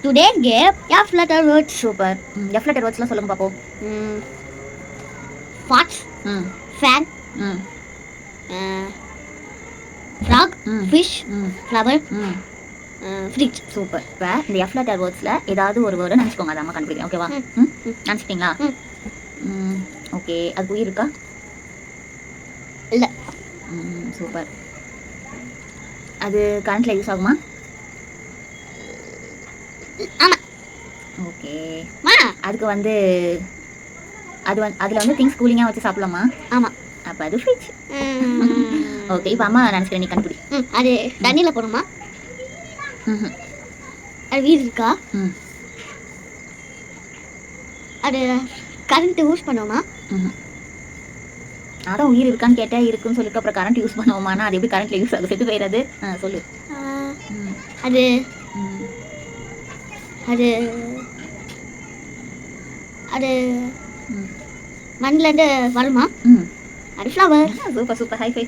Today game F letter words. Super. F letter wordsலாம் சொல்லுங்க பாப்போம். Fox, fan, frog, fish, flower, fridge. Super. இப்போ இந்த F letter wordsல ஏதாவது ஒரு வேர்டை நினச்சிக்கோங்க, அதை அம்மா கண்டுபிடிக்கிறேன். ஓகேவா? நினச்சிட்டிங்களா? ஓகே. அது உயிர் இருக்கா? இல்லை. சூப்பர். அது கரண்ட்டில் யூஸ் ஆகுமா? ஆமாம். ஓகே. அதுக்கு வந்து அதில் வந்து திங்ஸ் கூலிங்காக வச்சு சாப்பிடலாமா? ஆமாம். அப்போ அது ஃப்ரிட்ஜ். ஓகே. இப்போ அம்மா நினச்சிக்கிறேன், நீ கண்டுபிடி. அது தண்ணியில் போடணுமா? அது வீடு இருக்கா? அது கரண்ட் யூஸ் பண்ணுவோமா? அதான் உயிர் இருக்கான்னு கேட்டால் இருக்குன்னு சொல்லிட்டு அப்புறம் கரண்ட் யூஸ் பண்ணுவோமானா அது எப்படி கரண்ட்டில் யூஸ் ஆகும்? செத்து போயிடாது. சொல்லு. அது அது அது மண்ணிலேருந்து வருமா? அது flower. Super super. High five.